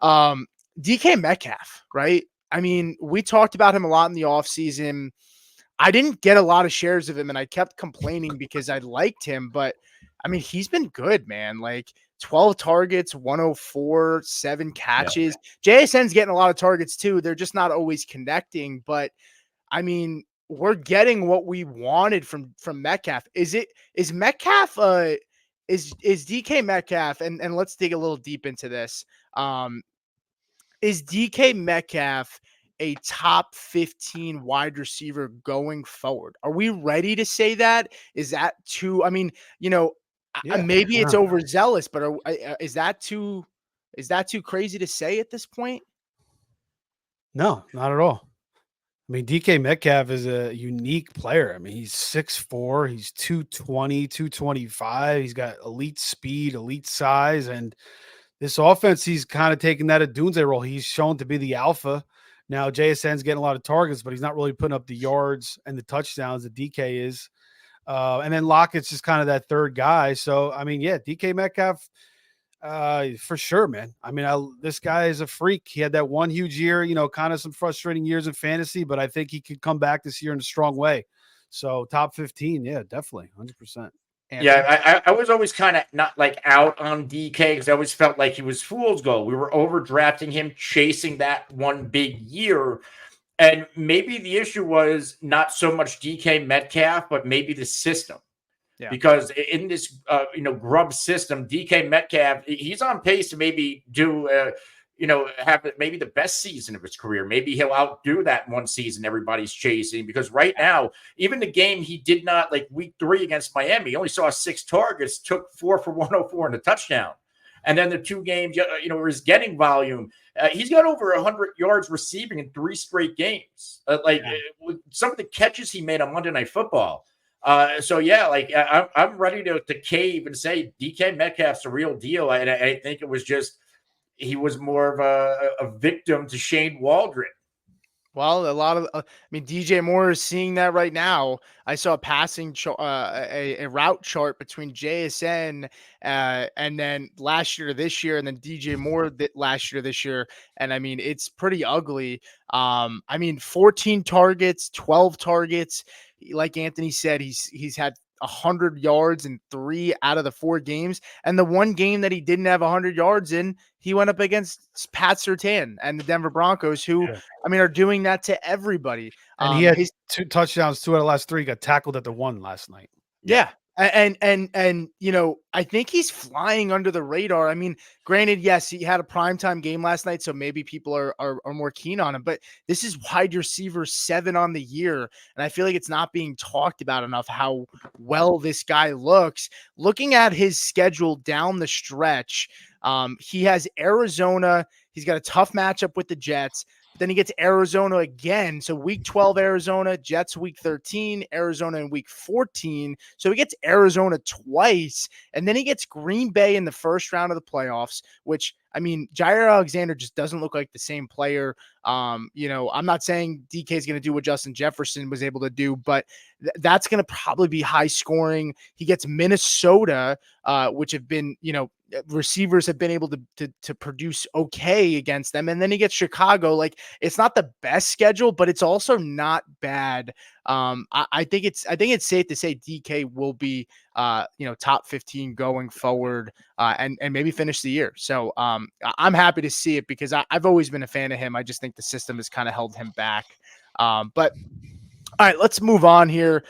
Um, DK Metcalf, right? I mean, we talked about him a lot in the offseason. I didn't get a lot of shares of him, and I kept complaining because I liked him, but I mean, he's been good, man. Like 12 targets, 104, 7 Yeah. catches. JSN's getting a lot of targets too. They're just not always connecting, but I mean, we're getting what we wanted from Metcalf. Is Metcalf is DK Metcalf, and let's dig a little deep into this. Um, is DK Metcalf a top 15 wide receiver going forward? Are we ready to say that? Is that too, I mean, Yeah. maybe it's Yeah. overzealous, but is that too crazy to say at this point? No, not at all. I mean, DK Metcalf is a unique player. I mean, he's 6'4", he's 220, 225. He's got elite speed, elite size, and this offense, he's kind of taking that Dunze role. He's shown to be the alpha. Now, JSN's getting a lot of targets, but he's not really putting up the yards and the touchdowns that DK is. And then Lockett's just kind of that third guy. So, I mean, yeah, DK Metcalf, for sure, man. I mean, this guy is a freak. He had that one huge year, kind of some frustrating years in fantasy, but I think he could come back this year in a strong way. So top 15, yeah, definitely, 100%. Yeah, I was always kind of not like out on DK because I always felt like he was fool's gold. We were overdrafting him, chasing that one big year. And maybe the issue was not so much DK Metcalf, but maybe the system. Yeah. Because in this, grub system, DK Metcalf, he's on pace to maybe do, have maybe the best season of his career. Maybe he'll outdo that one season everybody's chasing. Because right now, even the game he did not, like week 3 against Miami, he only saw 6 targets, took 4 for 104 and a touchdown. And then the 2 games, where he's getting volume. He's got over 100 yards receiving in 3 straight games. With some of the catches he made on Monday Night Football. I'm ready to cave and say DK Metcalf's a real deal. I think it was just he was more of a victim to Shane Waldron. Well, a lot of, DJ Moore is seeing that right now. I saw a passing, a route chart between JSN and then last year to this year, and then DJ Moore last year to this year, and I mean it's pretty ugly. 14 targets, 12 targets. Like Anthony said, he's had 100 yards in 3 out of the 4 games. And the one game that he didn't have 100 yards in, he went up against Pat Surtain and the Denver Broncos, who, are doing that to everybody. And he had 2 touchdowns, 2 out of the last 3. He got tackled at the 1 last night. Yeah. And I think he's flying under the radar. I mean, granted, yes, he had a primetime game last night, so maybe people are more keen on him, but this is wide receiver 7 on the year. And I feel like it's not being talked about enough how well this guy looks. Looking at his schedule down the stretch, he has Arizona. He's got a tough matchup with the Jets. Then he gets Arizona again. So week 12, Arizona, Jets week 13, Arizona in week 14. So he gets Arizona twice. And then he gets Green Bay in the first round of the playoffs, which, Jair Alexander just doesn't look like the same player. I'm not saying DK is going to do what Justin Jefferson was able to do, but that's going to probably be high scoring. He gets Minnesota, which have been, receivers have been able to produce okay against them. And then he gets Chicago. Like, it's not the best schedule, but it's also not bad. I think it's safe to say DK will be, top 15 going forward, and maybe finish the year. So I'm happy to see it because I've always been a fan of him. I just think the system has kind of held him back. But all right, let's move on here.